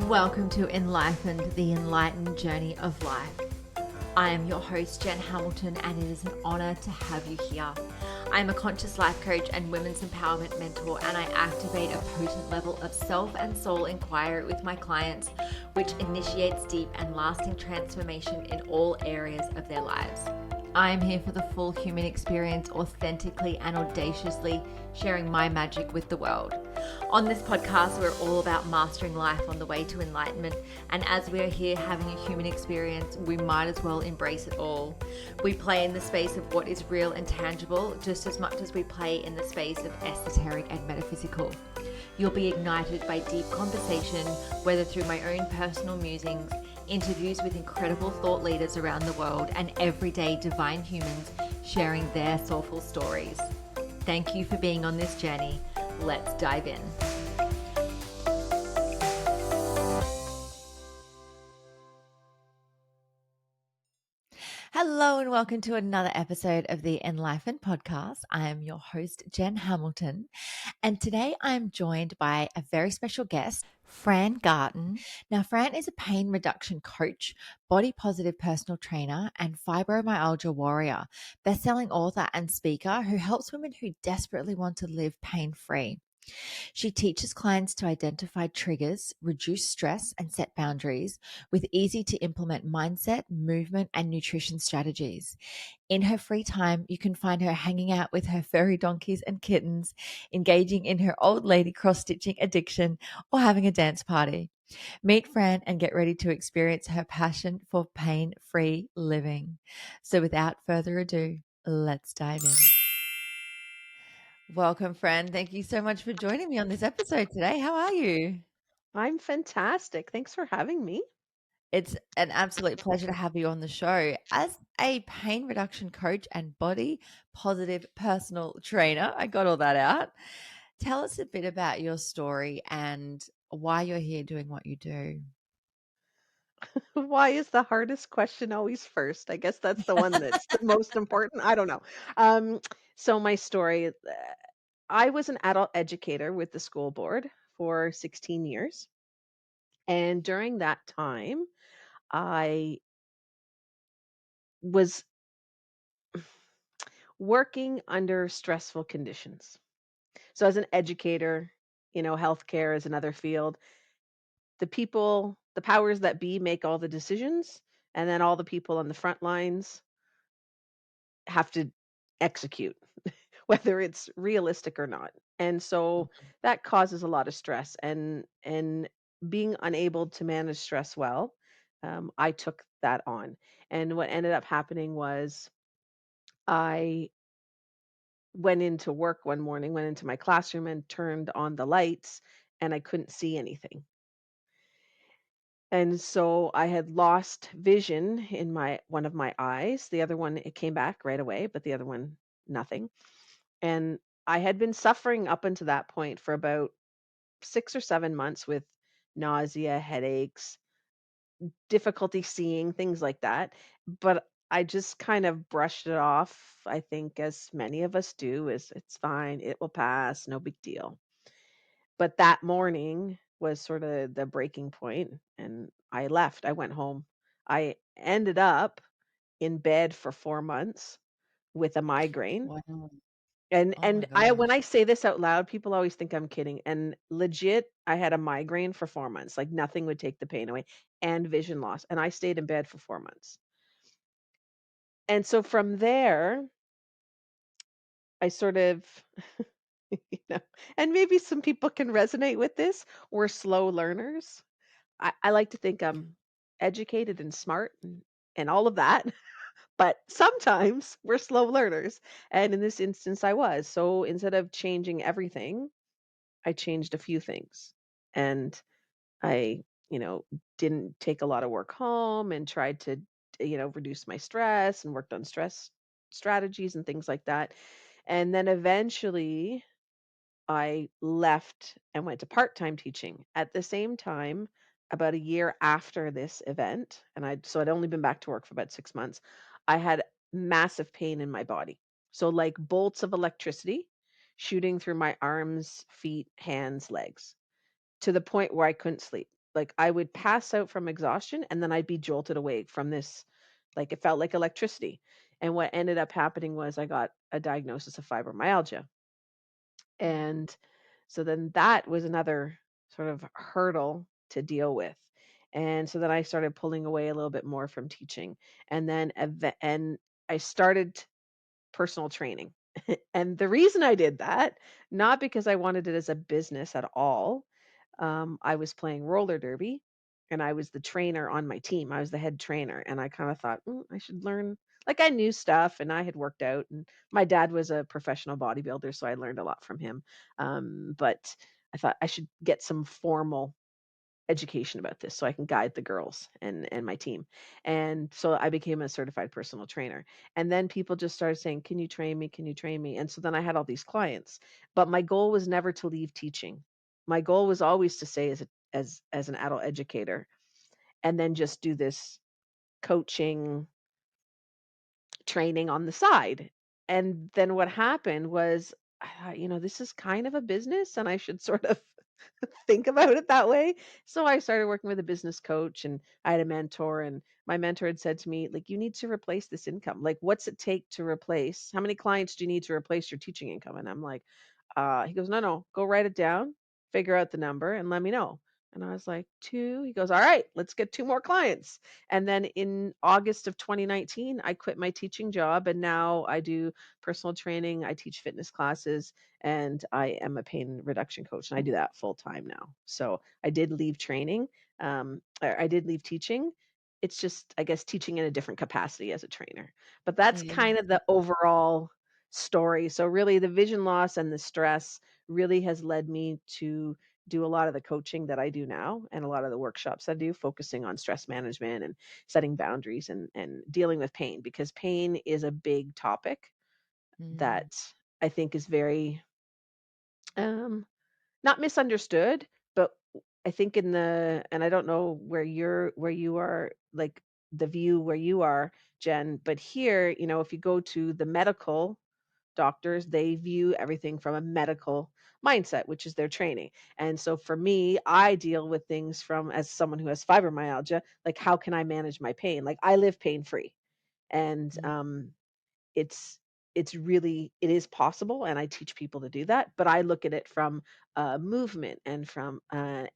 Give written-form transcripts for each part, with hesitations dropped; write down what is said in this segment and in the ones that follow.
Welcome to Enlightened, the enlightened journey of life. I am your host, Jen Hamilton, and it is an honor to have you here. I am a conscious life coach and women's empowerment mentor, and I activate a potent level of self and soul inquiry with my clients, which initiates deep and lasting transformation in all areas of their lives. I am here for the full human experience, authentically and audaciously sharing my magic with the world. On this podcast, we're all about mastering life on the way to enlightenment. And as we are here having a human experience, we might as well embrace it all. We play in the space of what is real and tangible, just as much as we play in the space of esoteric and metaphysical. You'll be ignited by deep conversation, whether through my own personal musings, interviews with incredible thought leaders around the world, and everyday divine humans sharing their soulful stories. Thank you for being on this journey. Let's dive in. Hello and welcome to another episode of the Enlightened Podcast. I am your host, Jen Hamilton, and today I'm joined by a very special guest, Fran Garton. Now, Fran is a pain reduction coach, body positive personal trainer, and fibromyalgia warrior, best-selling author and speaker who helps women who desperately want to live pain-free. She teaches clients to identify triggers, reduce stress, and set boundaries with easy to implement mindset, movement, and nutrition strategies. In her free time, you can find her hanging out with her furry donkeys and kittens, engaging in her old lady cross stitching addiction, or having a dance party. Meet Fran and get ready to experience her passion for pain free living. So, without further ado, let's dive in. Welcome, Fran. Thank you so much for joining me on this episode today. How are you? I'm fantastic. Thanks for having me. It's an absolute pleasure to have you on the show. As a pain reduction coach and body positive personal trainer, I got all that out. Tell us a bit about your story and why you're here doing what you do. Why is the hardest question always first? I guess that's the one that's the most important. I don't know. Um, so my story, I was an adult educator with the school board for 16 years. And during that time, I was working under stressful conditions. So as an educator, healthcare is another field. The powers that be make all the decisions, and then all the people on the front lines have to execute, whether it's realistic or not. And so that causes a lot of stress and being unable to manage stress well, I took that on. And what ended up happening was I went into work one morning, went into my classroom and turned on the lights and I couldn't see anything. And so I had lost vision in my one of my eyes. The other one, it came back right away, but the other one, nothing. And I had been suffering up until that point for about 6 or 7 months with nausea, headaches, difficulty seeing, things like that. But I just kind of brushed it off, I think, as many of us do, is it's fine, it will pass, no big deal. But that morning was sort of the breaking point, and I left. I went home. I ended up in bed for 4 months with a migraine. Wow. And Oh my and I when gosh. I say this out loud, people always think I'm kidding, and legit, I had a migraine for 4 months, like, nothing would take the pain away, and vision loss, and I stayed in bed for 4 months. And so from there, I sort of, you know and maybe some people can resonate with this, we're slow learners. I like to think I'm educated and smart and all of that, but sometimes we're slow learners, and in this instance, I was. So instead of changing everything, I changed a few things. And I, you know, didn't take a lot of work home and tried to, reduce my stress and worked on stress strategies and things like that. And then eventually I left and went to part-time teaching. At the same time, about a year after this event, and I'd only been back to work for about 6 months, I had massive pain in my body. So like bolts of electricity shooting through my arms, feet, hands, legs to the point where I couldn't sleep. like I would pass out from exhaustion and then I'd be jolted awake from this, like it felt like electricity. And what ended up happening was I got a diagnosis of fibromyalgia. And so then that was another sort of hurdle to deal with. And so then I started pulling away a little bit more from teaching. And then and I started personal training. And the reason I did that, not because I wanted it as a business at all. I was playing roller derby and I was the trainer on my team. I was the head trainer. And I kind of thought, I should learn. Like I knew stuff and I had worked out. And my dad was a professional bodybuilder. So I learned a lot from him. But I thought I should get some formal education about this so I can guide the girls and my team. And so I became a certified personal trainer. And then people just started saying, "Can you train me? Can you train me?" And so then I had all these clients. But my goal was never to leave teaching. My goal was always to stay as an adult educator and then just do this coaching training on the side. And then what happened was I thought, this is kind of a business and I should sort of think about it that way. So I started working with a business coach and I had a mentor and my mentor had said to me, like, you need to replace this income. Like, what's it take to replace? How many clients do you need to replace your teaching income? And I'm like, he goes, no, no, go write it down, figure out the number and let me know. And I was like, two. He goes, all right, let's get two more clients. And then in August of 2019, I quit my teaching job and now I do personal training. I teach fitness classes and I am a pain reduction coach, and I do that full time now. So I did leave training, or I did leave teaching. It's just, I guess, teaching in a different capacity as a trainer. But that's Yeah. kind of the overall story. So really, the vision loss and the stress really has led me to do a lot of the coaching that I do now and a lot of the workshops I do, focusing on stress management and setting boundaries and dealing with pain because pain is a big topic Mm. that I think is very um, not misunderstood, but I think in the and I don't know where you are, like the view where you are, Jen, but here, if you go to the medical doctors, they view everything from a medical mindset, which is their training. And so for me, I deal with things from as someone who has fibromyalgia, like how can I manage my pain? Like I live pain free. And Mm. it's it is possible and I teach people to do that, but I look at it from movement and from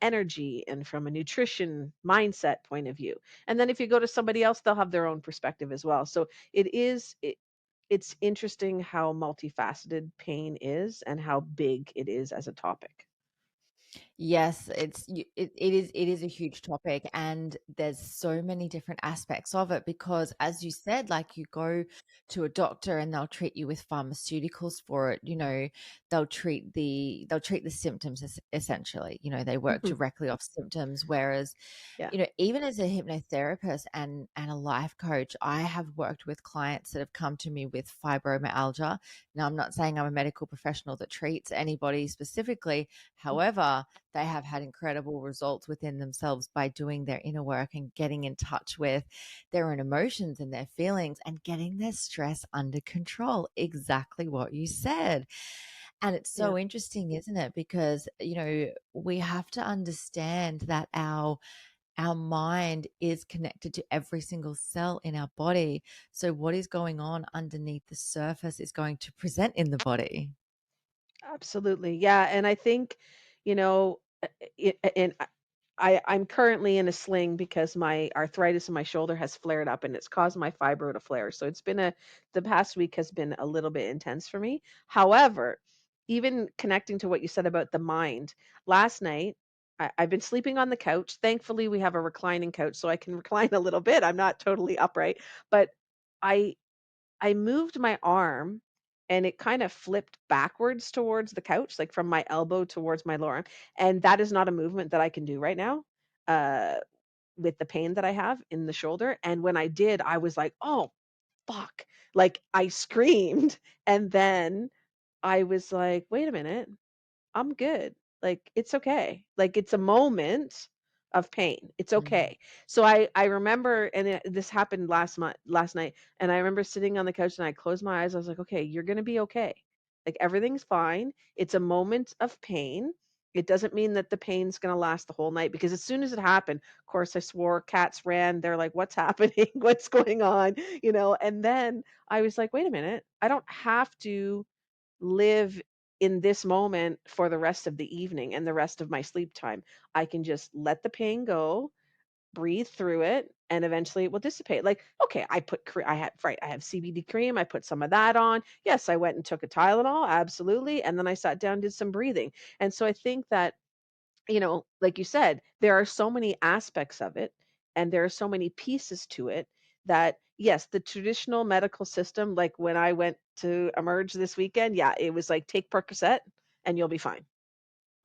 energy and from a nutrition mindset point of view. And then if you go to somebody else, they'll have their own perspective as well. So it's interesting how multifaceted pain is and how big it is as a topic. Yes, it is a huge topic, and there's so many different aspects of it because, as you said, like you go to a doctor and they'll treat you with pharmaceuticals for it. They'll treat the symptoms essentially. They work Mhm. directly off symptoms, whereas Yeah. even as a hypnotherapist and a life coach, I have worked with clients that have come to me with fibromyalgia. Now, I'm not saying I'm a medical professional that treats anybody specifically. However, they have had incredible results within themselves by doing their inner work and getting in touch with their own emotions and their feelings and getting their stress under control. Exactly what you said. And it's Yeah. so interesting, isn't it? Because, we have to understand that our mind is connected to every single cell in our body. So what is going on underneath the surface is going to present in the body. Absolutely. Yeah, and I think, you know, and I'm currently in a sling because my arthritis in my shoulder has flared up and it's caused my fibro to flare. So the past week has been a little bit intense for me. However, even connecting to what you said about the mind, last night I've been sleeping on the couch. Thankfully, we have a reclining couch, so I can recline a little bit. I'm not totally upright, but I I moved my arm and it kind of flipped backwards towards the couch, like from my elbow towards my lower arm. And that is not a movement that I can do right now uh, with the pain that I have in the shoulder. And when I did, I was like, oh, fuck. Like I screamed. And then I was like, wait a minute. I'm good. Like, it's okay. Like, it's a moment of pain. It's Mm. okay. So I remember, and this happened last night, and I remember sitting on the couch and I closed my eyes. I was like, okay, you're gonna be okay. Like everything's fine. It's a moment of pain. It doesn't mean that the pain's gonna last the whole night because as soon as it happened, of course, I swore, cats ran, they're like, "What's happening? What's going on?" And then I was like, "Wait a minute, I don't have to live in this moment for the rest of the evening and the rest of my sleep time. I can just let the pain go, breathe through it, and eventually it will dissipate." Like, okay, I have CBD cream, I put some of that on. Yes, I went and took a Tylenol, absolutely, and then I sat down, did some breathing. And so I think that, like you said, there are so many aspects of it and there are so many pieces to it that yes, the traditional medical system, like when I went to Emerge this weekend, yeah, it was like take Percocet and you'll be fine.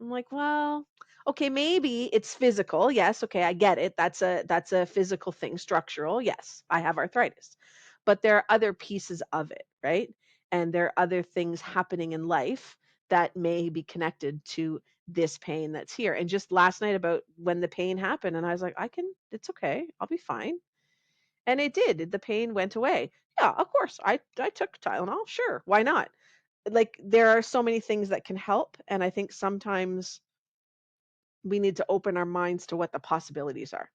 I'm like, well, okay, maybe it's physical. Yes, okay, I get it. That's a physical thing, structural. Yes, I have arthritis. But there are other pieces of it, right? And there are other things happening in life that may be connected to this pain that's here. And just last night about when the pain happened and I was like, it's okay. I'll be fine. And it did. The pain went away. Yeah, of course. I took Tylenol. Sure. Why not? Like there are so many things that can help and I think sometimes we need to open our minds to what the possibilities are.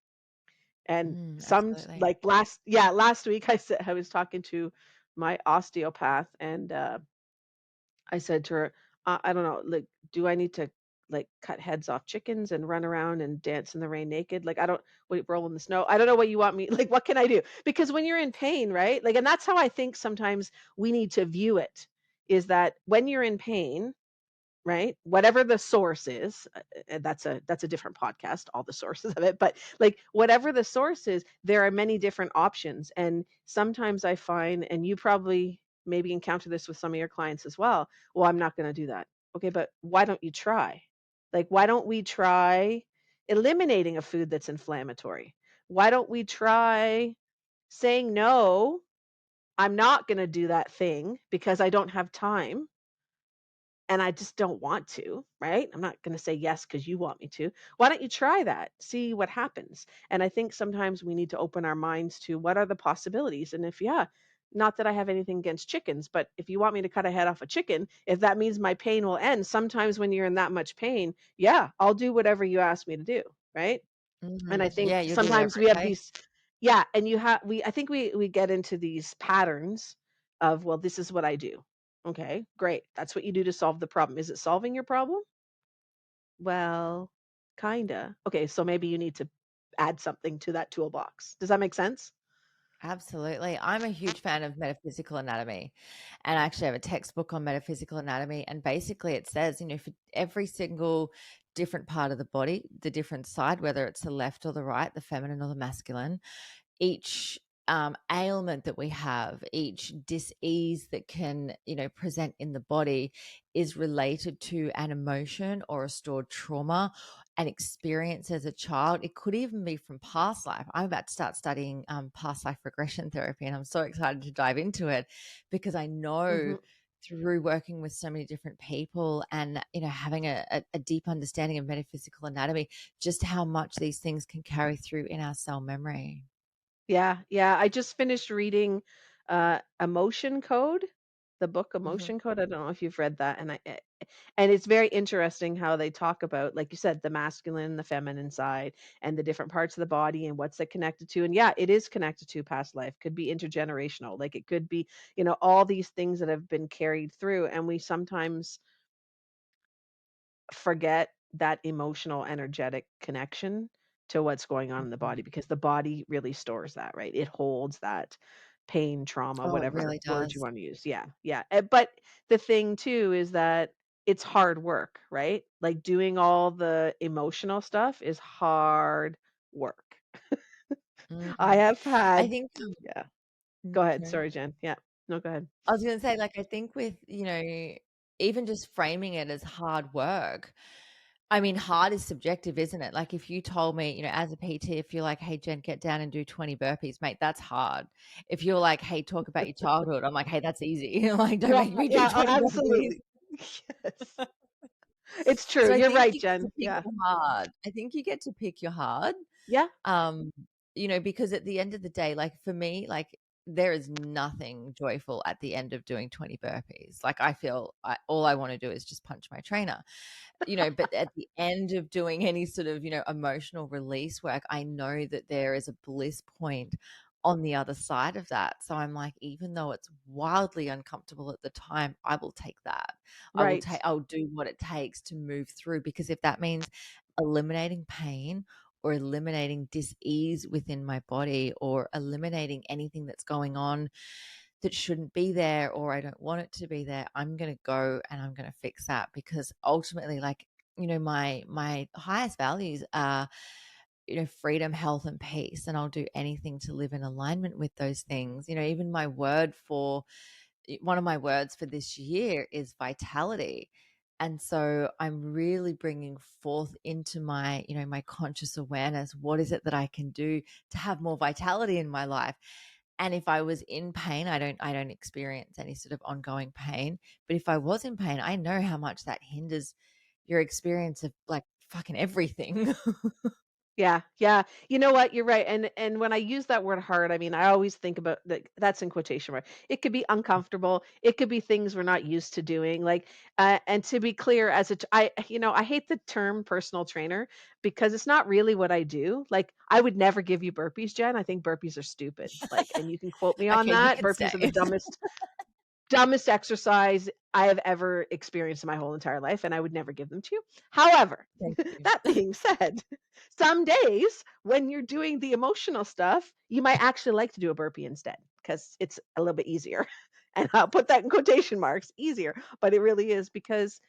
And Absolutely. last week I was talking to my osteopath and I said to her, I don't know, like, do I need to like cut heads off chickens and run around and dance in the rain naked? Like, I don't wait, roll in the snow. I don't know what you want me like, what can I do? Because when you're in pain, right? Like, and that's how I think sometimes we need to view it is that when you're in pain, right? Whatever the source is, that's a different podcast, all the sources of it, but, like, whatever the source is, there are many different options, and sometimes I find and you probably maybe encounter this with some of your clients as well, "Well, I'm not gonna do that." Okay, but why don't you try? Like, why don't we try eliminating a food that's inflammatory? Why don't we try saying, "No, I'm not gonna do that thing because I don't have time." And I just don't want to, right? I'm not going to say yes because you want me to. Why don't you try that? See what happens. And I think sometimes we need to open our minds to what are the possibilities. And if, yeah, not that I have anything against chickens, but if you want me to cut a head off a chicken, if that means my pain will end, sometimes when you're in that much pain, yeah, I'll do whatever you ask me to do, right? And I think Yeah, you'll do whatever sometimes we it have takes. these yeah, and you have we I think we get into these patterns of, well, this is what I do. Okay, great. That's what you do to solve the problem. Is it solving your problem? Well, kinda. Okay, so maybe you need to add something to that toolbox. Does that make sense? Absolutely. I'm a huge fan of metaphysical anatomy, and I actually have a textbook on metaphysical anatomy. And basically, it says, for every single different part of the body, the different side, whether it's the left or the right, the feminine or the masculine, each ailment that we have, each dis-ease that can, present in the body is related to an emotion or a stored trauma, an experience as a child. It could even be from past life. I'm about to start studying past life regression therapy, and I'm so excited to dive into it because I know Mhm. through working with so many different people and having a deep understanding of metaphysical anatomy, just how much these things can carry through in our cell memory. Yeah, yeah. I just finished reading Emotion Code, the book Mhm. Emotion Code. I don't know if you've read that, and it's very interesting how they talk about, like you said, the masculine, the feminine side, and the different parts of the body and what's it connected to. And yeah, it is connected to past life. Could be intergenerational. Like it could be, all these things that have been carried through, and we sometimes forget that emotional, energetic connection to what's going on in the Mhm. body because the body really stores that, right? It holds that pain, trauma, Oh, it whatever really word you does. want to use. Yeah, yeah. But the thing too is that it's hard work, right? Like doing all the emotional stuff is hard work. I Mm. have I had, think, yeah. Go ahead. sorry. Sorry, Jen. Yeah. No, go ahead. I was gonna say, like, I think with, even just framing it as hard work, I mean, hard is subjective, isn't it? Like, if you told me, as a PT, if you're like, "Hey, Jen, get down and do 20 burpees," mate, that's hard. If you're like, "Hey, talk about your childhood," I'm like, "Hey, that's easy." Like, "Don't Yeah, make me do yeah, oh, 20 burpees." absolutely. Yes. It's true. So I You're think right, you get to Jen. pick Yeah. your hard. I think you get to pick your hard. Yeah. Um, because at the end of the day, like for me, like there is nothing joyful at the end of doing 20 burpees. Like, I feel all I wanna do is just punch my trainer. But at the end of doing any sort of, emotional release work, I know that there is a bliss point on the other side of that. So I'm like, even though it's wildly uncomfortable at the time, I will take that. Right. I'll do what it takes to move through, because if that means eliminating pain or eliminating dis-ease within my body or eliminating anything that's going on that shouldn't be there or I don't want it to be there, I'm going to go and I'm going to fix that, because ultimately, like, my highest values are, freedom, health and peace, and I'll do anything to live in alignment with those things. Even one of my words for this year is vitality. And so I'm really bringing forth into my conscious awareness, what is it that I can do to have more vitality in my life? And if I was in pain, I don't experience any sort of ongoing pain. But if I was in pain, I know how much that hinders your experience of like fucking everything. Yeah, yeah. You know what? You're right. And when I use that word hard, I mean, I always think about that's in quotation mark. It could be uncomfortable. It could be things we're not used to doing. Like, and to be clear, I hate the term personal trainer because it's not really what I do. Like, I would never give you burpees, Jen. I think burpees are stupid. Like, and you can quote me on Okay, you that. can Burpees are the stay. dumbest exercise I have ever experienced in my whole entire life, and I would never give them to you. However, Thank you. that being said, some days when you're doing the emotional stuff, you might actually like to do a burpee instead because it's a little bit easier. And I'll put that in quotation marks, easier, but it really is because,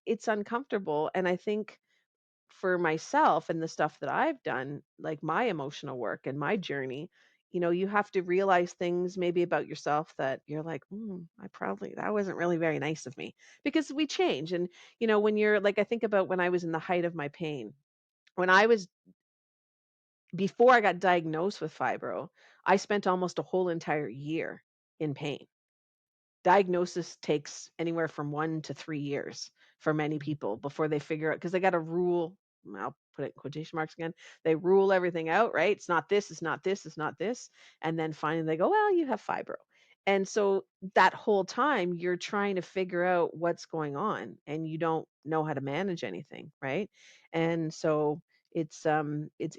it's uncomfortable. And I think for myself and the stuff that I've done, like my emotional work and my journey, you have to realize things maybe about yourself that you're like, that wasn't really very nice of me because we change. And, when you're like, I think about when I was in the height of my pain, when I was, before I got diagnosed with fibro, I spent almost a whole entire year in pain. Diagnosis takes anywhere from 1 to 3 years for many people before they figure out because they gotta rule, I'll put it in quotation marks again, they rule everything out, right? It's not this, it's not this, it's not this, and then finally they go, "Well, you have fibro." And so that whole time, you're trying to figure out what's going on, and you don't know how to manage anything, right? And so it's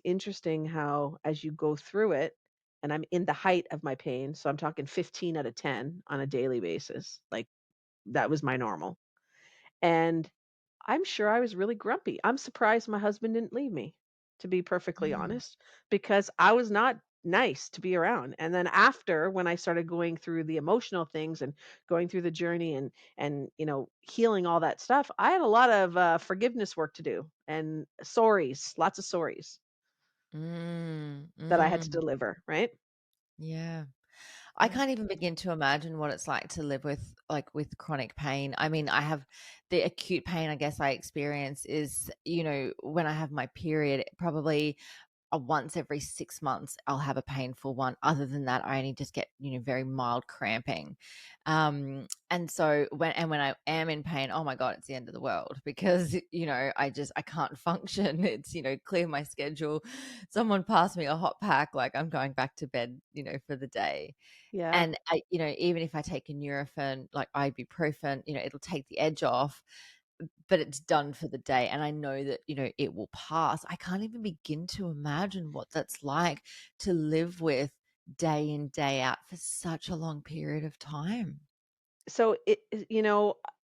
interesting how as you go through it, and I'm in the height of my pain, so I'm talking 15 out of 10 on a daily basis, like, that was my normal, and I'm sure I was really grumpy. I'm surprised my husband didn't leave me, to be perfectly Mm, honest, because I was not nice to be around, and then after, when I started going through the emotional things and going through the journey and healing all that stuff, I had a lot of, forgiveness work to do and sorries, lots of sorries mm, that I had to mm, deliver, right? yeah. I Yeah. can't even begin to imagine what it's like to live with chronic pain. I mean, I have the acute pain I guess I experience is, when I have my period, probably once every 6 months, I'll have a painful one. Other than that, I only just get, very mild cramping. And so when I am in pain, oh my God, it's the end of the world because, I can't function. It's, clear my schedule. Someone pass me a hot pack, like I'm going back to bed, for the day. Yeah. And even if I take a Nurofen, like ibuprofen, it'll take the edge off, but it's done for the day. And I know that, it will pass. I can't even begin to imagine what that's like to live with day in, day out for such a long period of time. So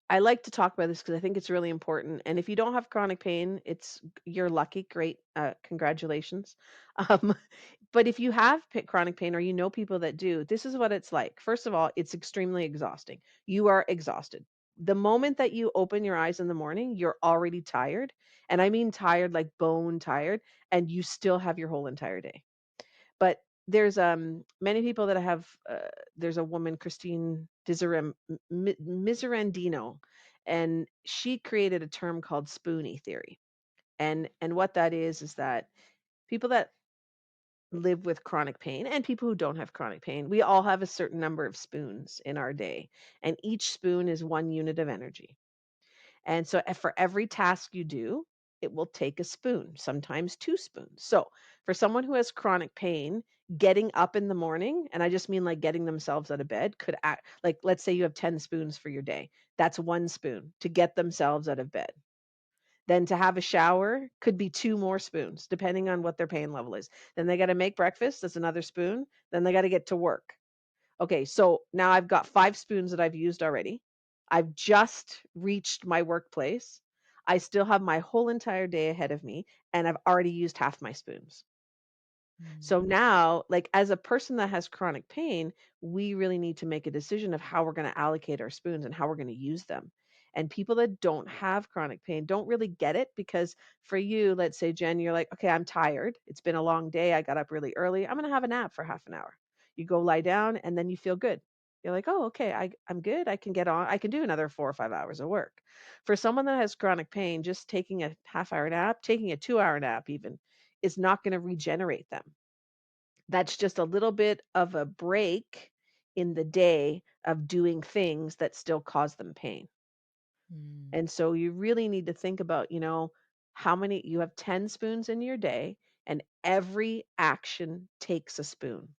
I like to talk about this because I think it's really important. And if you don't have chronic pain, you're lucky. Great, congratulations. Um, but if you have chronic pain or you know people that do, this is what it's like. First of all, it's extremely exhausting. You are exhausted. The moment that you open your eyes in the morning, you're already tired, and I mean tired, like bone tired, and you still have your whole entire day. But there's, many people that have, there's a woman, Christine Miserandino, and she created a term called spoonie theory. And what that is that people that live with chronic pain and people who don't have chronic pain, we all have a certain number of spoons in our day, and each spoon is 1 unit of energy. And so for every task you do, it will take a spoon, sometimes 2 spoons. So, for someone who has chronic pain, getting up in the morning, and I just mean like getting themselves out of bed, could act like, let's say you have 10 spoons for your day. That's 1 spoon to get themselves out of bed. Then to have a shower could be 2 more spoons, depending on what their pain level is. Then they gotta make breakfast, that's another spoon. Then they gotta get to work. Okay, so now I've got 5 spoons that I've used already. I've just reached my workplace. I still have my whole entire day ahead of me, and I've already used half my spoons. Mm. So now, like, as a person that has chronic pain, we really need to make a decision of how we're going to allocate our spoons and how we're going to use them. And people that don't have chronic pain don't really get it because for you, let's say, Jen, you're like, okay, I'm tired. It's been a long day. I got up really early. I'm going to have a nap for half an hour. You go lie down and then you feel good. You're like, oh, okay, I'm good. I can get on. I can do another 4 or 5 hours of work. For someone that has chronic pain, just taking a half-hour nap, taking a 2 hour nap even, is not going to regenerate them. That's just a little bit of a break in the day of doing things that still cause them pain. Mm. And so you really need to think about, how many you have 10 spoons in your day and every action takes a spoon.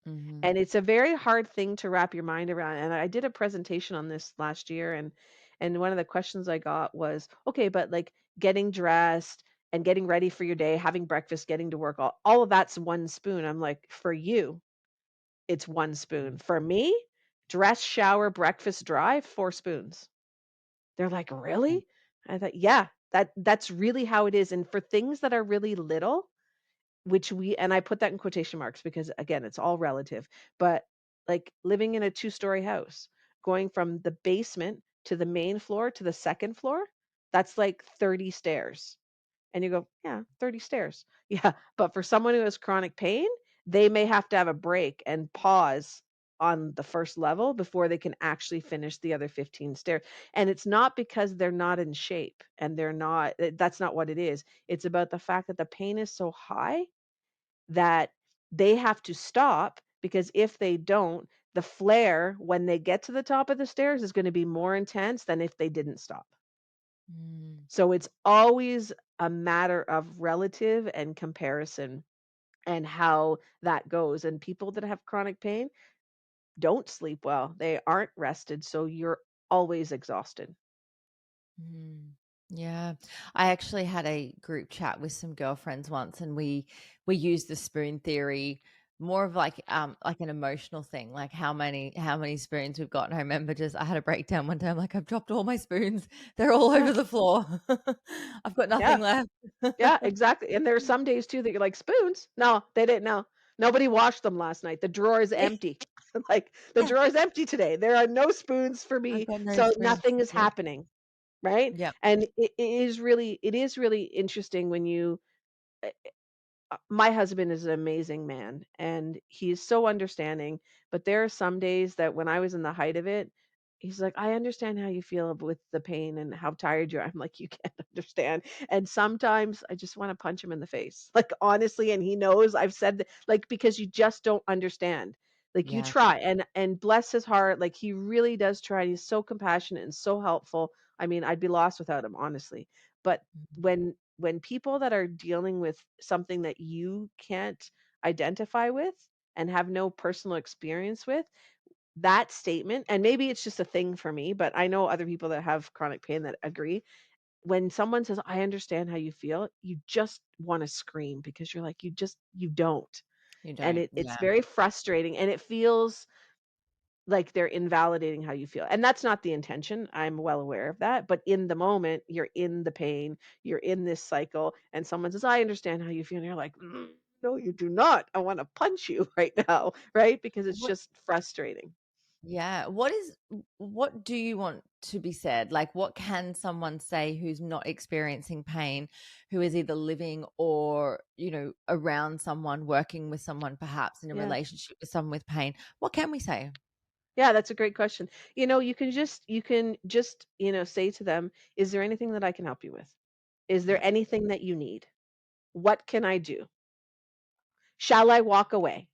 Mhm. And it's a very hard thing to wrap your mind around. And I did a presentation on this last year and one of the questions I got was, okay, but like getting dressed and getting ready for your day, having breakfast, getting to work, all of that's 1 spoon. I'm like, for you, it's 1 spoon. For me, dress, shower, breakfast, drive, 4 spoons. They're like, Mm. really? I thought, yeah, that's really how it is. And for things that are really little, which we and I put that in quotation marks because, again, it's all relative, but, like, living in a two-story house, going from the basement to the main floor to the 2nd floor, that's, like, 30 stairs. And you go, "Yeah, 30 stairs." Yeah, but for someone who has chronic pain, they may have to have a break and pause on the 1st level before they can actually finish the other 15 stairs. And it's not because they're not in shape and they're not that's not what it is. It's about the fact that the pain is so high that they have to stop because if they don't, the flare when they get to the top of the stairs is gonna be more intense than if they didn't stop. Mm. So it's always a matter of relative and comparison and how that goes. And people that have chronic pain don't sleep well. They aren't rested, so you're always exhausted. Mm. Yeah. I actually had a group chat with some girlfriends once and we used the spoon theory more of like an emotional thing, like how many spoons we've got. And I remember just I had a breakdown one time, like I've dropped all my spoons. They're all Yeah. over the floor. I've got Yeah. nothing left. Yeah, exactly. And there are some days too that you're like, "Spoons? No, they didn't know. Nobody washed them last night. The drawer is Yeah. empty." Like, "The Yeah. drawer is empty today. There are no spoons for I've me, got no so spoons nothing for is you. happening." Right? Yep. And it is really interesting when you my husband is an amazing man and he's so understanding, but there are some days that when I was in the height of it, he's like, I understand how you feel with the pain and how tired you are. I'm like, you can't understand. And sometimes I just want to punch him in the face, like honestly. And he knows I've said that, like, because you just don't understand. Like you Yeah. try and bless his heart, like he really does try. And he's so compassionate and so helpful. I mean, I'd be lost without him, honestly. But Mhm. when people that are dealing with something that you can't identify with and have no personal experience with, that statement, and maybe it's just a thing for me, but I know other people that have chronic pain that agree. When someone says, I understand how you feel, you just want to scream because you're like, you don't. You And don't. it's Yeah. very frustrating and it feels like they're invalidating how you feel, and that's not the intention, I'm well aware of that, but in the moment, you're in the pain, you're in this cycle, and someone says, "I understand how you feel," and you're like, no, you do not. I wanna punch you right now," right? Because it's What just frustrating. Yeah. What do you want to be said? Like, what can someone say who's not experiencing pain, who is either living or, around someone, working with someone, perhaps in a Yeah. relationship with someone with pain? What can we say? Yeah, that's a great question. You can just, say to them, "Is there anything that I can help you with? Is there Yeah. anything that you need? What can I do? Shall I walk away?"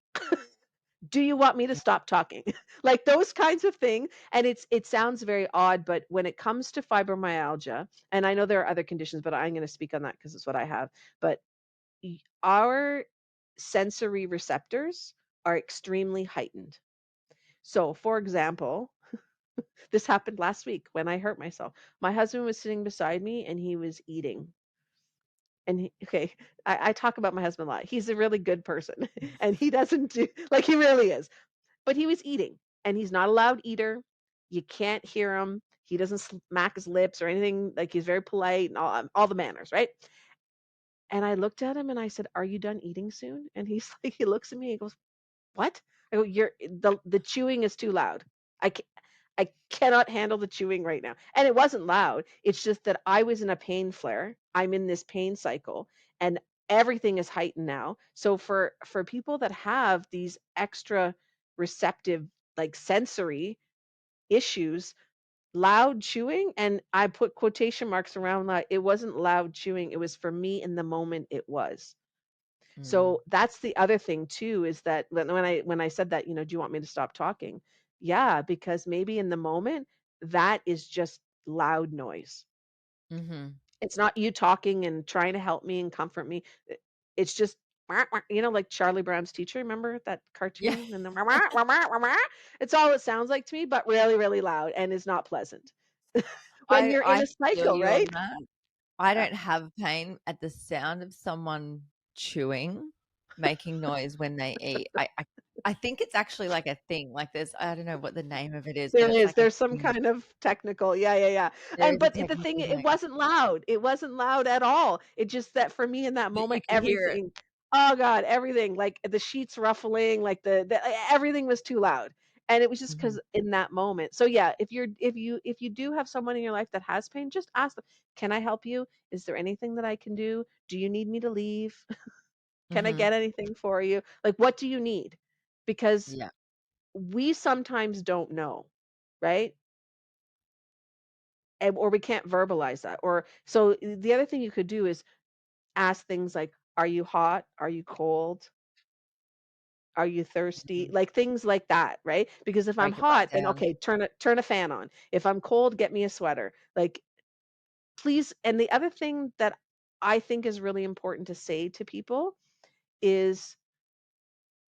Do you want me to stop talking? Like those kinds of things. And it sounds very odd, but when it comes to fibromyalgia, and I know there are other conditions, but I'm going to speak on that because it's what I have. But our sensory receptors are extremely heightened. So, for example, this happened last week when I hurt myself. My husband was sitting beside me and he was eating. And okay, I talk about my husband a lot. He's a really good person and he doesn't do like he really is. But he was eating, and he's not a loud eater. You can't hear him. He doesn't smack his lips or anything. Like he's very polite and all the manners, right? And I looked at him and I said, "Are you done eating soon?" And he's like, he looks at me. He goes, "What?" I go, "You're the chewing is too loud. I ca- I cannot handle the chewing right now." And it wasn't loud. It's just that I was in a pain flare. I'm in this pain cycle, and everything is heightened now. So for people that have these extra receptive, like sensory issues, loud chewing, and I put quotation marks around that. It wasn't loud chewing. It was for me in the moment. It was. Mm. So that's the other thing too, is that when I said that, "Do you want me to stop talking?" Yeah, because maybe in the moment, that is just loud noise. Mhm. It's not you talking and trying to help me and comfort me. It's just "Wah, wah," like Charlie Brown's teacher, remember that Yeah. cartoon? And the "Wah, wah, wah, wah, wah, wah." It's all it sounds like to me, but really, really loud and is not pleasant when you're in I a feel cycle, you on right? that. I Yeah. don't have pain at the sound of someone chewing, making noise when they eat. I think it's actually like a thing, like there's I don't know what the name of it is, but There it's is, like a there's some thing. kind of technical yeah. There And is a but the thing, technical it name. wasn't loud. It wasn't loud at all. It just that for me in that But you moment, could hear it. everything oh god, everything, like the sheets ruffling, like everything was too loud. And it was just Mhm. because in that moment. So yeah, if you do have someone in your life that has pain, just ask them, "Can I help you? Is there anything that I can do? Do you need me to leave? Can I Mhm. get anything for you? Like what do you need?" Because Yeah. we sometimes don't know, right? And or we can't verbalize that. Or so the other thing you could do is ask things like, "Are you hot? Are you cold? Are you thirsty?" Mhm. Like things like that, right? Because if I'm Break it right hot, then down. okay, turn a fan on. If I'm cold, get me a sweater. Like please. And the other thing that I think is really important to say to people is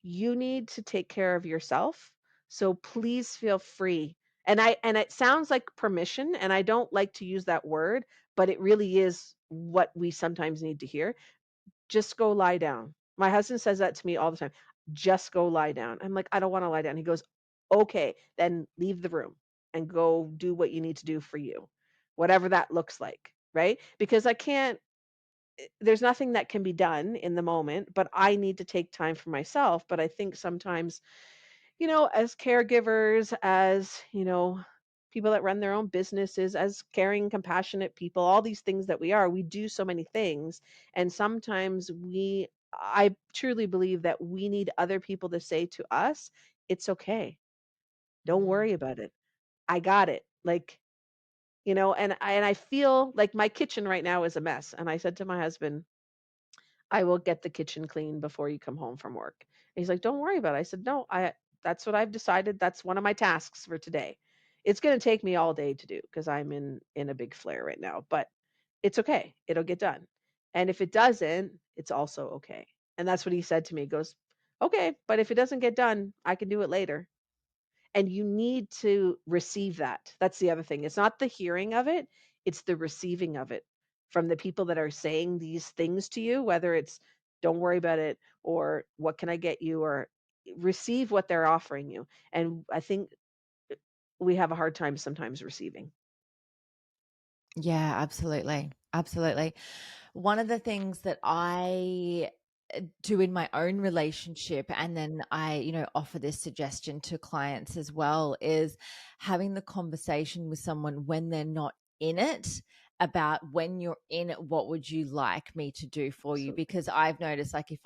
you need to take care of yourself. So please feel free. And it sounds like permission, and I don't like to use that word, but it really is what we sometimes need to hear. Just go lie down. My husband says that to me all the time. Just go lie down. I'm like, I don't want to lie down. He goes, okay, then leave the room and go do what you need to do for you, whatever that looks like. Right. Because I can't, there's nothing that can be done in the moment, but I need to take time for myself. But I think sometimes, as caregivers, as, people that run their own businesses, as caring, compassionate people, all these things that we are, we do so many things. And sometimes I truly believe that we need other people to say to us, it's okay. Don't Mhm. worry about it. I got it. Like, and I feel like my kitchen right now is a mess. And I said to my husband, I will get the kitchen clean before you come home from work. And he's like, "Don't worry about it." I said, "No, that's what I've decided. That's one of my tasks for today. It's going to take me all day to do because I'm in a big flare right now, but it's okay. It'll get done. And if it doesn't, it's also okay." And that's what he said to me. He goes, "Okay, but if it doesn't get done, I can do it later." And you need to receive that. That's the other thing. It's not the hearing of it, it's the receiving of it from the people that are saying these things to you, whether it's "don't worry about it" or "what can I get you," or receive what they're offering you. And I think we have a hard time sometimes receiving. Yeah, absolutely. Absolutely. One of the things that I do in my own relationship, and then I, offer this suggestion to clients as well, is having the conversation with someone when they're not in it about when you're in it, what would you like me to do for you? Absolutely. Because I've noticed like if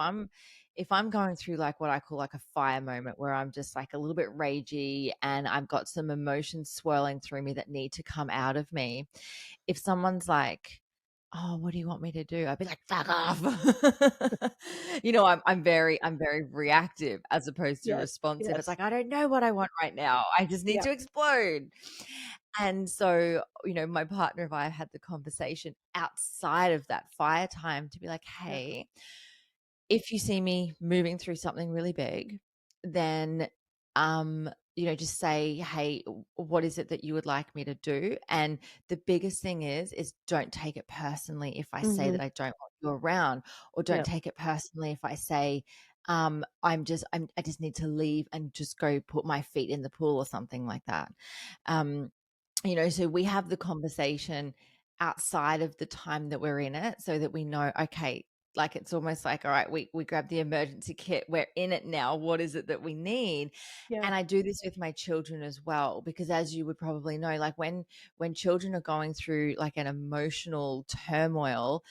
I'm going through like what I call like a fire moment where I'm just like a little bit ragey and I've got some emotions swirling through me that need to come out of me, if someone's like, "Oh, what do you want me to do?" I'd be like, "Fuck off." I'm very reactive as opposed to Yes, responsive. It's yes. like, "I don't know what I want right now. I just need Yeah, to explode." And so, my partner and I had the conversation outside of that fire time to be like, yeah. "Hey, if you see me moving through something really big, then, just say, 'Hey, what is it that you would like me to do?'" And the biggest thing is don't take it personally if I say Mhm. that I don't want you around, or don't Yep. take it personally if I say, I just need to leave and just go put my feet in the pool or something like that. Um, so we have the conversation outside of the time that we're in it so that we know, okay, like it's almost like, all right, we grab the emergency kit, we're in it now. What is it that we need? Yeah. And I do this with my children as well, because as you would probably know, like when children are going through like an emotional turmoil,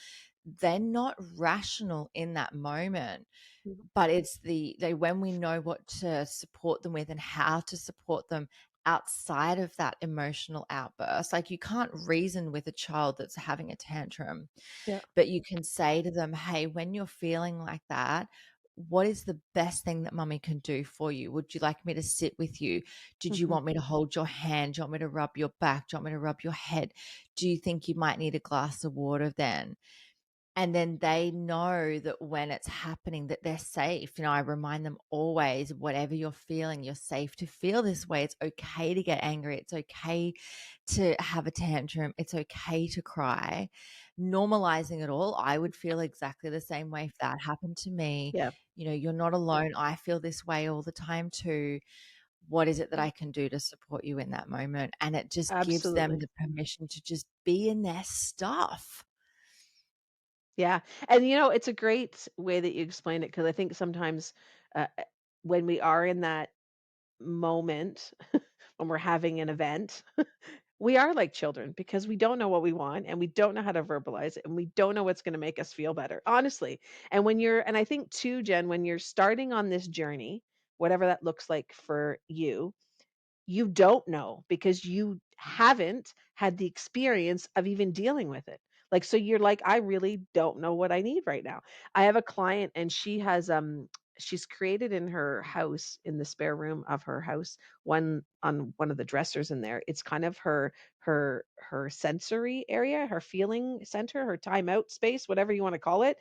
they're not rational in that moment, Mhm. but it's they when we know what to support them with and how to support them outside of that emotional outburst. Like, you can't reason with a child that's having a tantrum, Yeah. but you can say to them, "Hey, when you're feeling like that, what is the best thing that mummy can do for you? Would you like me to sit with you? Did you Mhm. want me to hold your hand? Do you want me to rub your back? Do you want me to rub your head? Do you think you might need a glass of water then?" And then they know that when it's happening that they're safe. I remind them always, whatever you're feeling, you're safe to feel this way. It's okay to get angry. It's okay to have a tantrum. It's okay to cry. Normalizing it all, I would feel exactly the same way if that happened to me. Yeah. You're not alone. I feel this way all the time too. What is it that Yeah. I can do to support you in that moment? And it just gives them Absolutely. the permission to just be in their stuff. Yeah, and, it's a great way that you explain it because I think sometimes, when we are in that moment, when we're having an event, we are like children because we don't know what we want and we don't know how to verbalize it and we don't know what's gonna make us feel better, honestly. And I think too, Jen, when you're starting on this journey, whatever that looks like for you don't know because you haven't had the experience of even dealing with it. Like, so you're like, I really don't know what I need right now. I have a client and she's created in her house, in the spare room of her house, one on one of the dressers in there. It's kind of her sensory area, her feeling center, her timeout space, whatever you want to call it.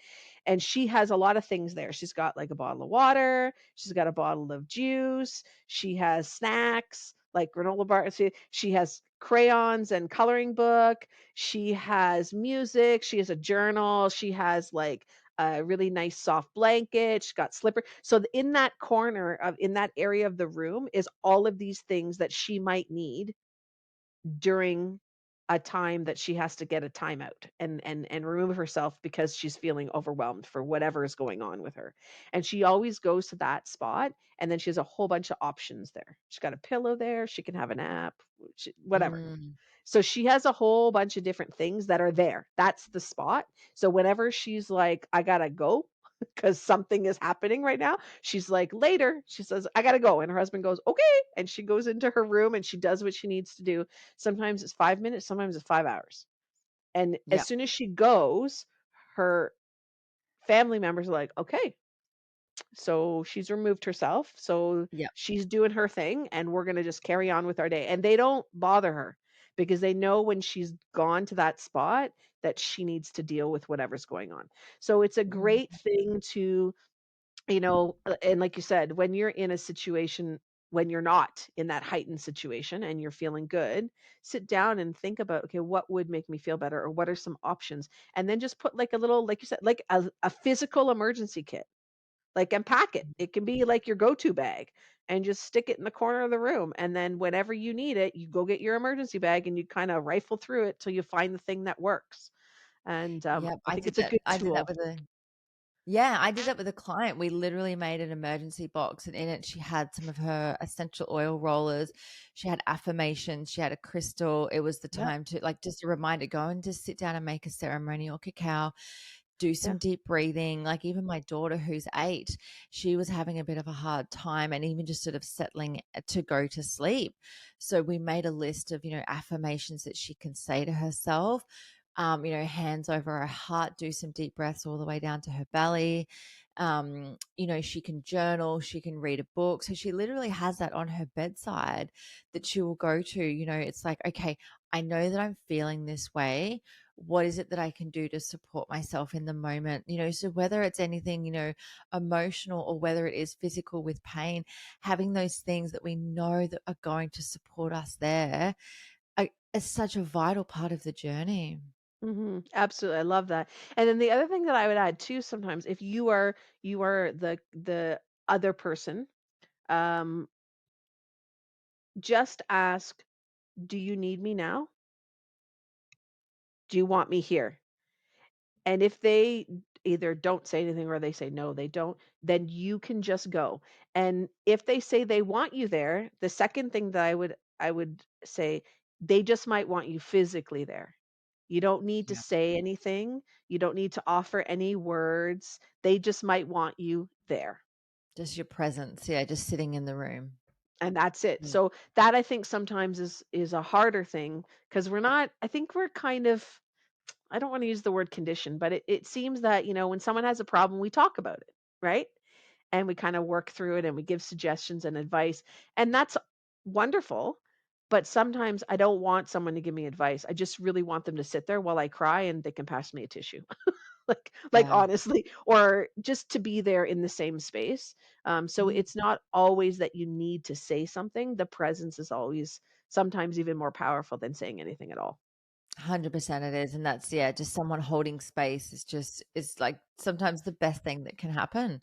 And she has a lot of things there. She's got like a bottle of water, she's got a bottle of juice, she has snacks like granola bars. She has crayons and coloring book. She has music. She has a journal. She has like a really nice soft blanket. She's got slipper. So in that corner of in that area of the room is all of these things that she might need during a time that she has to get a timeout and remove herself because she's feeling overwhelmed for whatever is going on with her. And she always goes to that spot and then she has a whole bunch of options there. She's got a pillow there, she can have a nap, whatever. Mm. So she has a whole bunch of different things that are there. That's the spot. So whenever she's like, I gotta go because something is happening right now, she's like, later, she says, I gotta go. And her husband goes, okay. And she goes into her room and she does what she needs to do. Sometimes it's 5 minutes, sometimes it's 5 hours. And as Yep. soon as she goes, her family members are like, okay, so she's removed herself. So Yep. she's doing her thing and we're going to just carry on with our day. And they don't bother her because they know when she's gone to that spot that she needs to deal with whatever's going on. So it's a great Mhm. thing to, and like you said, when you're in a situation when you're not in that heightened situation and you're feeling good, sit down and think about, okay, what would make me feel better or what are some options? And then just put like a little, like you said, like a physical emergency kit, like, and pack it. It can be like your go-to bag and just stick it in the corner of the room, and then whenever you need it, you go get your emergency bag and you kinda rifle through it till you find the thing that works, and, Yep, I think it's a good I did that tool. with a yeah, I did that with a client. We literally made an emergency box, and in it, she had some of her essential oil rollers. She had affirmations. She had a crystal. It was the Yeah, time to, like, just a reminder, go and just sit down and make a ceremonial cacao, do yeah, some deep breathing. Like, even my daughter, who's 8, she was having a bit of a hard time and even just sort of settling to go to sleep. So we made a list of, affirmations that she can say to herself. hands over her heart, do some deep breaths all the way down to her belly. She can journal, she can read a book. So she literally has that on her bedside that she will go to. It's like, okay, I know that I'm feeling this way. What is it that I can do to support myself in the moment? So whether it's anything, emotional, or whether it is physical with pain, having those things that we know that are going to support us there is such a vital part of the journey. Absolutely. I love that. And then the other thing that I would add too, sometimes if you are the other person, um, just ask, do you need me now? Do you want me here? And if they either don't say anything or they say no, they don't, then you can just go. And if they say they want you there, the second thing that I would say, they just might want you physically there. You don't need to Yeah. say anything. You don't need to offer any words. They just might want you there. Just your presence. Yeah. Just sitting in the room. And that's it. Mm. So that I think sometimes is a harder thing because we're not I think we're kind of I don't want to use the word condition, but it seems that, when someone has a problem, we talk about it, right? And we kind of work through it and we give suggestions and advice. And that's wonderful. But sometimes I don't want someone to give me advice. I just really want them to sit there while I cry and they can pass me a tissue. like Yeah. honestly, or just to be there in the same space. So Mhm. it's not always that you need to say something. The presence is always sometimes even more powerful than saying anything at all. 100% it is. And that's, yeah, just someone holding space is like sometimes the best thing that can happen.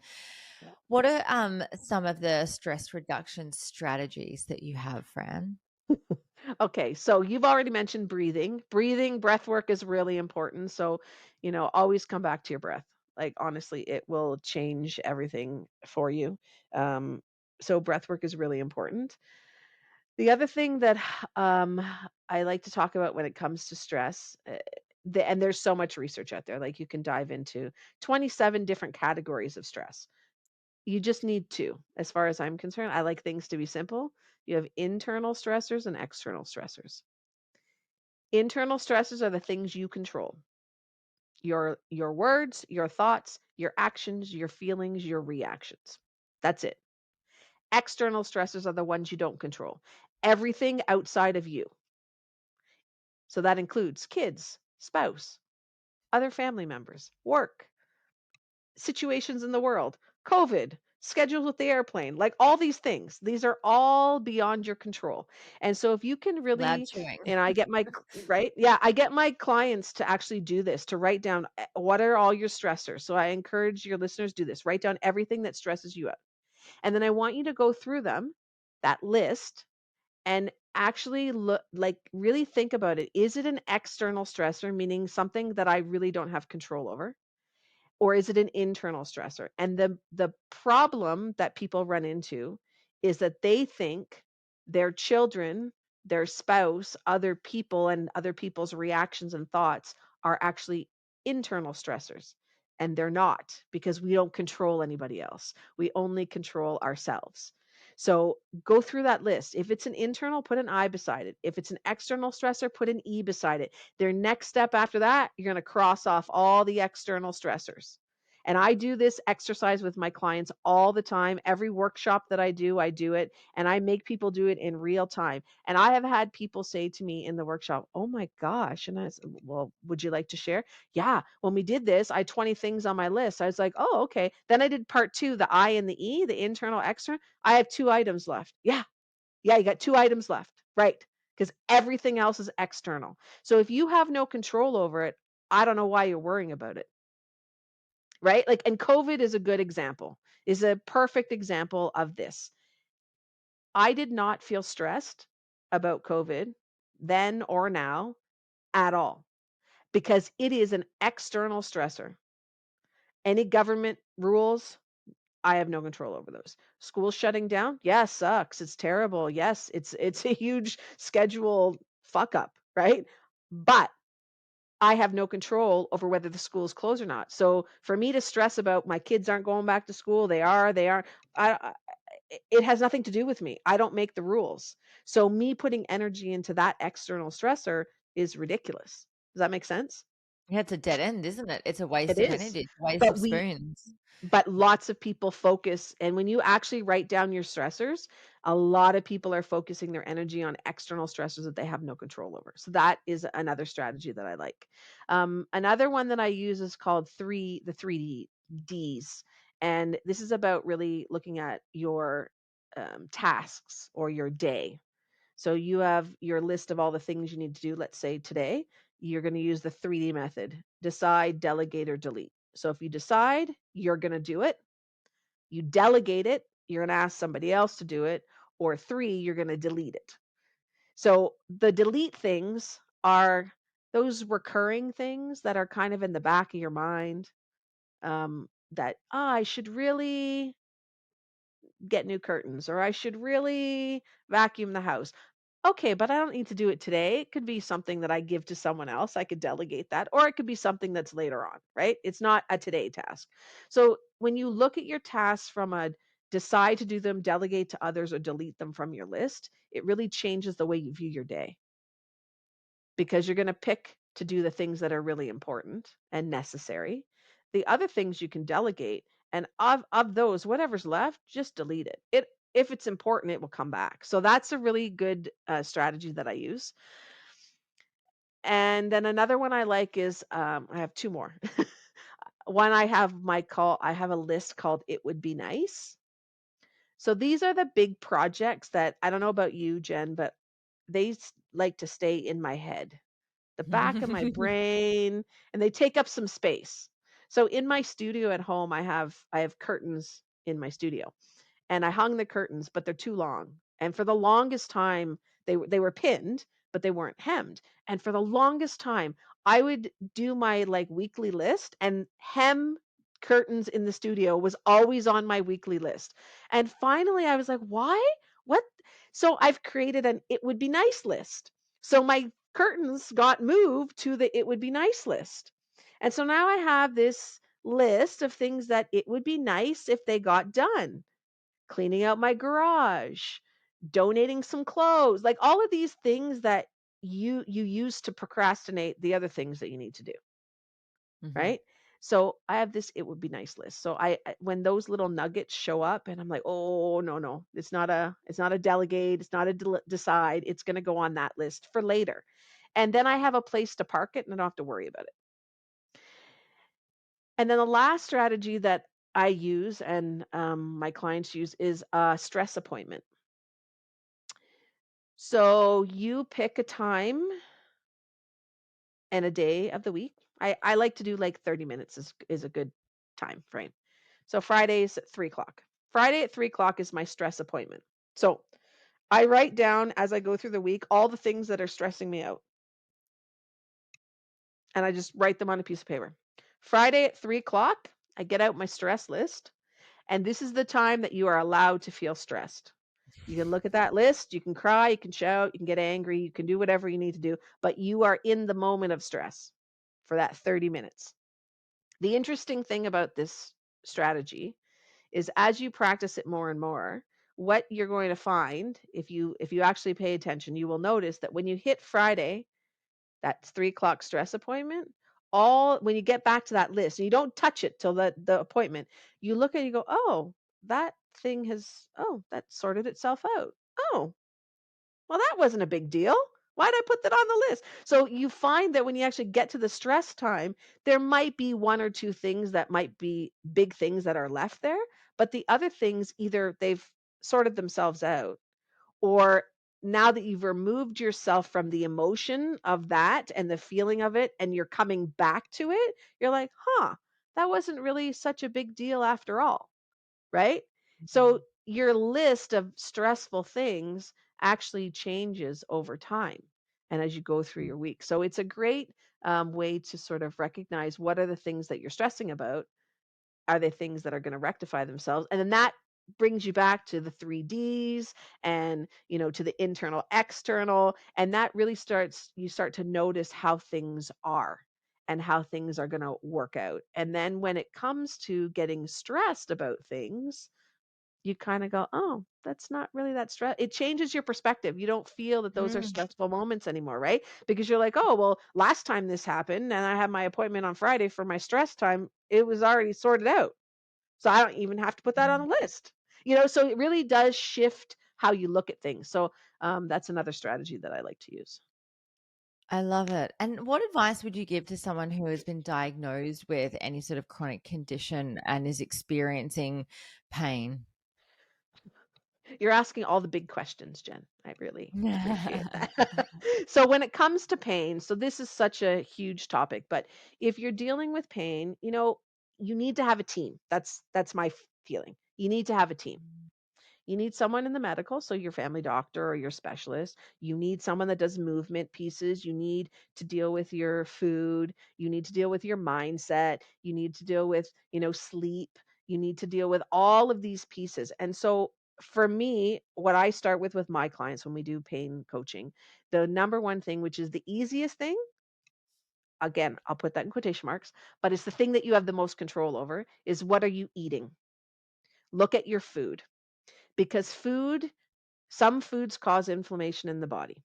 What are some of the stress reduction strategies that you have, Fran? Okay, so you've already mentioned breathing. Breathing, breath work is really important. So, always come back to your breath. Like honestly, it will change everything for you. Um, so breath work is really important. The other thing that um, I like to talk about when it comes to stress, and there's so much research out there, like you can dive into 27 different categories of stress. You just need two. As far as I'm concerned, I like things to be simple. You have internal stressors and external stressors. Internal stresses are the things you control. Your words, your thoughts, your actions, your feelings, your reactions. That's it. External stresses are the ones you don't control. Everything outside of you. So that includes kids, spouse, other family members, work, situations in the world, COVID, schedules with the airplane, like all these things. These are all beyond your control. And so if you can Loud really, chewing. and I get right? Yeah, I get my clients to actually do this, to write down what are all your stressors. So I encourage your listeners do this. Write down everything that stresses you out. And then I want you to go through them, that list, and actually look like really think about it. Is it an external stressor, meaning something that I really don't have control over? Or is it an internal stressor? And the problem that people run into is that they think their children, their spouse, other people, and other people's reactions and thoughts are actually internal stressors. And they're not, because we don't control anybody else. We only control ourselves. So go through that list. If it's an internal, put an I beside it. If it's an external stressor, put an E beside it. Their next step after that, you're going to cross off all the external stressors. And I do this exercise with my clients all the time. Every workshop that I do it, and I make people do it in real time. And I have had people say to me in the workshop, "Oh my gosh." And I said, "Well, would you like to share?" "Yeah, when we did this, I had 20 things on my list." I was like, "Oh, okay." Then I did part 2, the I and the E, the internal, external. I have 2 items left. "Yeah, yeah, you got 2 items left." Right. Because everything else is external. So if you have no control over it, I don't know why you're worrying about it. Right? Like, and COVID is a good example, is a perfect example of this. I did not feel stressed about COVID then or now at all because it is an external stressor. Any government rules, I have no control over those. School shutting down, yeah, sucks. It's terrible. Yes, it's a huge schedule fuck up, right? But I have no control over whether the schools close or not. So for me to stress about my kids aren't going back to school, they are. I it has nothing to do with me. I don't make the rules. So me putting energy into that external stressor is ridiculous. Does that make sense? Yeah, it's a dead end, isn't it? It's a It waste of is. energy, it's a waste But of spoons. lots of people focus, and when you actually write down your stressors, a lot of people are focusing their energy on external stressors that they have no control over. So that is another strategy that I like. Another one that I use is called the 3 Ds. And this is about really looking at your tasks or your day. So you have your list of all the things you need to do. Let's say today, you're going to use the 3D method: decide, delegate, or delete. So if you decide, you're going to do it. You delegate it, you're going to ask somebody else to do it. Or three, you're going to delete it. So the delete things are those recurring things that are kind of in the back of your mind, that, I should really get new curtains, or I should really vacuum the house. Okay, but I don't need to do it today. It could be something that I give to someone else. I could delegate that, or it could be something that's later on, right? It's not a today task. So when you look at your tasks from a decide to do them, delegate to others, or delete them from your list, it really changes the way you view your day, because you're going to pick to do the things that are really important and necessary. The other things you can delegate, and of those, whatever's left, just delete it. It If it's important, it will come back. So that's a really good strategy that I use. And then another one I like is, I have two more. One, I have a list called "It Would Be Nice." So these are the big projects that, I don't know about you, Jen, but like to stay in my head, the back of my brain, and they take up some space. So in my studio at home, I have curtains in my studio, and I hung the curtains, but they're too long. And for the longest time, they were pinned, but they weren't hemmed. And for the longest time, I would do my like weekly list, and hem curtains in the studio was always on my weekly list. And finally I was like, "Why? What?" So I've created an "it would be nice" list. So my curtains got moved to the "it would be nice" list. And so now I have this list of things that it would be nice if they got done: cleaning out my garage, donating some clothes, like all of these things that you use to procrastinate the other things that you need to do, Mhm. right? So I have this "it would be nice" list. So when those little nuggets show up, and I'm like, "Oh, no, no. It's not a delegate, it's not a decide. It's going to go on that list for later." And then I have a place to park it, and I don't have to worry about it. And then the last strategy that I use, and my clients use, is a stress appointment. So you pick a time and a day of the week. I like to do like 30 minutes is a good time frame. So Fridays at 3 o'clock. Friday at 3 o'clock is my stress appointment. So I write down as I go through the week all the things that are stressing me out, and I just write them on a piece of paper. Friday at 3 o'clock, I get out my stress list, and this is the time that you are allowed to feel stressed. You can look at that list, you can cry, you can shout, you can get angry, you can do whatever you need to do, but you are in the moment of stress for that 30 minutes. The interesting thing about this strategy is, as you practice it more and more, what you're going to find, if you actually pay attention, you will notice that when you hit Friday, that's 3 o'clock stress appointment, all when you get back to that list and you don't touch it till the appointment, you look at it, you go, "Oh, that sorted itself out. Oh, well, that wasn't a big deal. Why'd I put that on the list?" So you find that when you actually get to the stress time, there might be one or two things that might be big things that are left there, but the other things, either they've sorted themselves out, or now that you've removed yourself from the emotion of that and the feeling of it, and you're coming back to it, you're like, "Huh, that wasn't really such a big deal after all." Right? So Mhm. your list of stressful things actually changes over time and as you go through Mm. your week. So it's a great way to sort of recognize what are the things that you're stressing about. Are they things that are going to rectify themselves? And then that brings you back to the 3 Ds, and to the internal, external, and that really you start to notice how things are and how things are going to work out. And then when it comes to getting stressed about things, you kind of go, oh, that's not really that stress. It changes your perspective. You don't feel that those are Mm. stressful moments anymore, right? Because you're like, oh, well, last time this happened and I had my appointment on Friday for my stress time, it was already sorted out. So I don't even have to put that on Mm. a list. So it really does shift how you look at things. So that's another strategy that I like to use. I love it. And what advice would you give to someone who has been diagnosed with any sort of chronic condition and is experiencing pain? You're asking all the big questions, Jen. I really appreciate that. So when it comes to pain, so this is such a huge topic, but if you're dealing with pain, you need to have a team. That's my feeling. You need to have a team. You need someone in the medical, so your family doctor or your specialist. You need someone that does movement pieces. You need to deal with your food. You need to deal with your mindset. You need to deal with, sleep. You need to deal with all of these pieces. And so for me, what I start with my clients when we do pain coaching, the number one thing, which is the easiest thing, again, I'll put that in quotation marks, but it's the thing that you have the most control over, is what are you eating? Look at your food, because some foods cause inflammation in the body.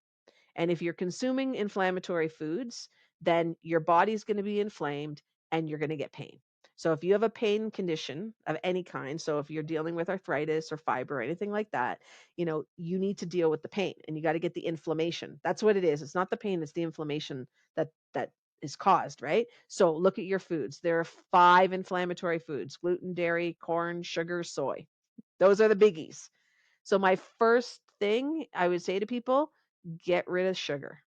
And if you're consuming inflammatory foods, then your body's going to be inflamed and you're going to get pain. So if you have a pain condition of any kind, so if you're dealing with arthritis or fiber or anything like that, you need to deal with the pain and you got to get the inflammation. That's what it is. It's not the pain, it's the inflammation that is caused, right? So look at your foods. There are 5 inflammatory foods: gluten, dairy, corn, sugar, soy. Those are the biggies. So my first thing I would say to people, get rid of sugar.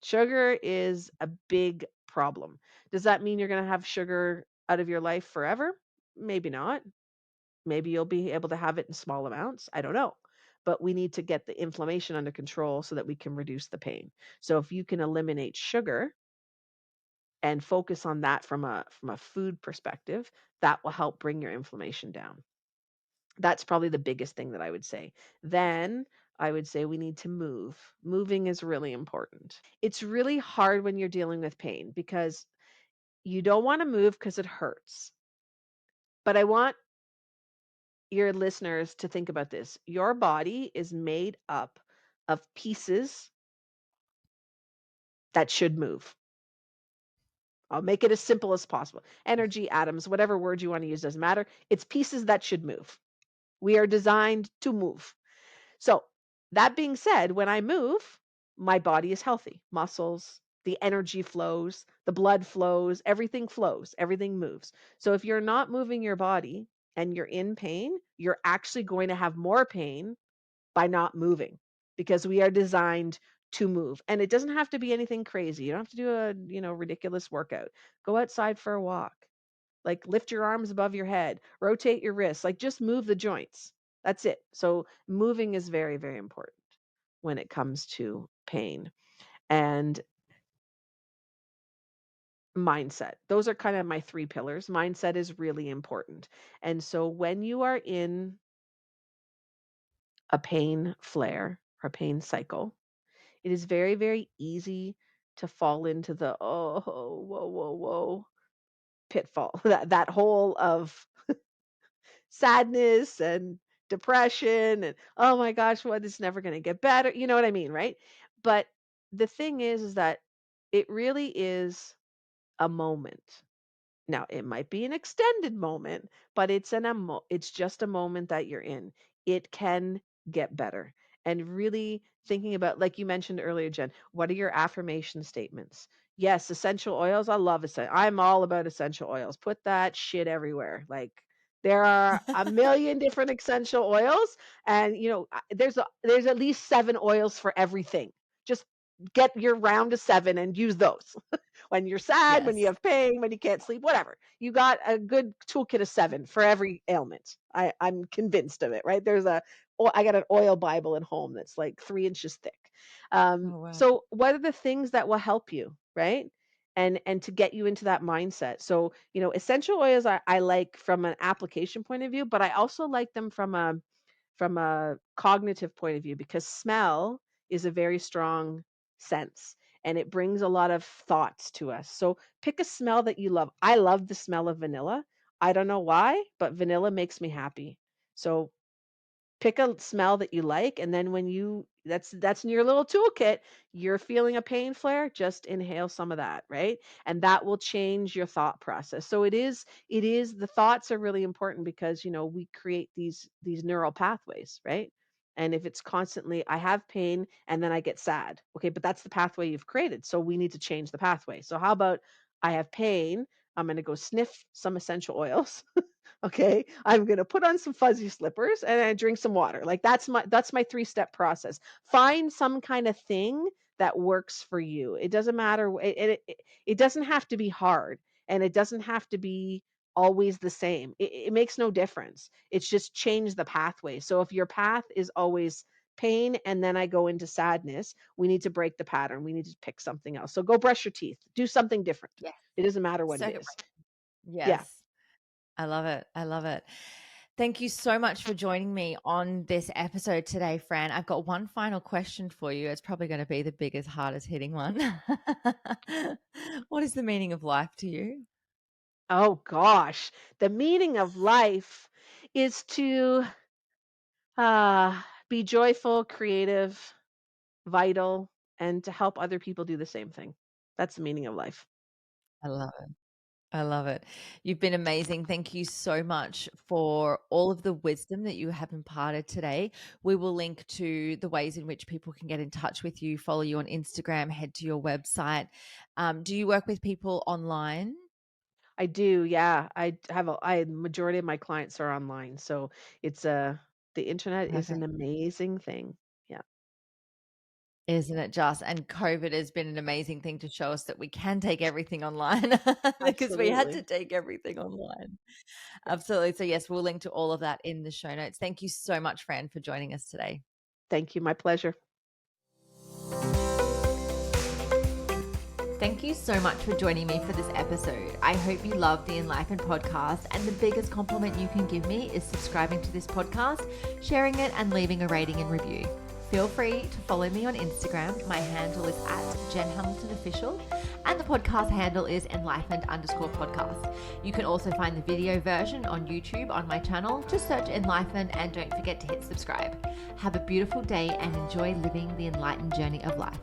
Sugar is a big problem. Does that mean you're going to have sugar out of your life forever? Maybe not. Maybe you'll be able to have it in small amounts. I don't know. But we need to get the inflammation under control so that we can reduce the pain. So if you can eliminate sugar and focus on that from a food perspective, that will help bring your inflammation down. That's probably the biggest thing that I would say. Then I would say we need to move. Moving is really important. It's really hard when you're dealing with pain because you don't want to move because it hurts. But I want your listeners to think about this. Your body is made up of pieces that should move. I'll make it as simple as possible. Energy, atoms, whatever word you want to use doesn't matter. It's pieces that should move. We are designed to move. So, that being said, when I move, my body is healthy. Muscles, the energy flows, the blood flows, everything moves. So, if you're not moving your body and you're in pain, you're actually going to have more pain by not moving because we are designed to move. And it doesn't have to be anything crazy. You don't have to do a, ridiculous workout. Go outside for a walk. Like lift your arms above your head, rotate your wrists, like just move the joints. That's it. So moving is very, very important when it comes to pain and mindset. Those are kind of my 3 pillars. Mindset is really important. And so when you are in a pain flare or pain cycle, it is very, very easy to fall into the oh, whoa, whoa, whoa pitfall. That hole of sadness and depression and oh my gosh, what is never going to get better? You know what I mean, right? But the thing is that it really is a moment. Now, it might be an extended moment, but it's just a moment that you're in. It can get better. And really thinking about, like you mentioned earlier, Jen, what are your affirmation statements? Yes, essential oils. I love essential. I'm all about essential oils. Put that shit everywhere. Like there are a million different essential oils, and there's at least 7 oils for everything. Just get your round of 7 and use those. When you're sad, when you Yes. have pain, when you can't sleep, whatever. You got a good toolkit of 7 for every ailment. I'm convinced of it, right? I got an oil Bible at home that's like 3 inches thick. Oh, wow. So what are the things that will help you, right? And to get you into that mindset. So, essential oils I like from an application point of view, but I also like them from a cognitive point of view because smell is a very strong sense and it brings a lot of thoughts to us. So pick a smell that you love. I love the smell of vanilla. I don't know why, but vanilla makes me happy. So pick a smell that you like, and then when you that's in your little toolkit, you're feeling a pain flare, just inhale some of that, right? And that will change your thought process. So it is the thoughts are really important because, we create these neural pathways, right? And if it's constantly I have pain and then I get sad. Okay, but that's the pathway you've created. So we need to change the pathway. So how about I have pain, I'm going to go sniff some essential oils. Okay, I'm gonna put on some fuzzy slippers and I drink some water. Like that's my three-step process. Find some kind of thing that works for you. It doesn't matter. It doesn't have to be hard, and it doesn't have to be always the same. It makes no difference. It's just change the pathway. So if your path is always pain and then I go into sadness, we need to break the pattern. We need to pick something else. So go brush your teeth. Do something different. Yes. It doesn't matter what So it great. is. Yeah. Yes. I love it. I love it. Thank you so much for joining me on this episode today, Fran. I've got one final question for you. It's probably going to be the biggest, hardest hitting one. What is the meaning of life to you? Oh gosh, the meaning of life is to be joyful, creative, vital, and to help other people do the same thing. That's the meaning of life. I love it. I love it. You've been amazing. Thank you so much for all of the wisdom that you have imparted today. We will link to the ways in which people can get in touch with you, follow you on Instagram, head to your website. Do you work with people online? I do, yeah. I majority of my clients are online, so it's the internet is an Perfect. amazing thing. Yeah, Isn't it just? And COVID has been an amazing thing to show us that we can take everything online because we had to absolutely. take everything online. Yeah. Absolutely. So, yes, we'll link to all of that in the show notes. Thank you so much, Fran, for joining us today. Thank you. My pleasure. Thank you so much for joining me for this episode. I hope you love the Enlightened podcast, and the biggest compliment you can give me is subscribing to this podcast, sharing it, and leaving a rating and review. Feel free to follow me on Instagram. My handle is @JenHamiltonOfficial, and the podcast handle is enlightened_podcast. You can also find the video version on YouTube on my channel. Just search Enlightened and don't forget to hit subscribe. Have a beautiful day and enjoy living the enlightened journey of life.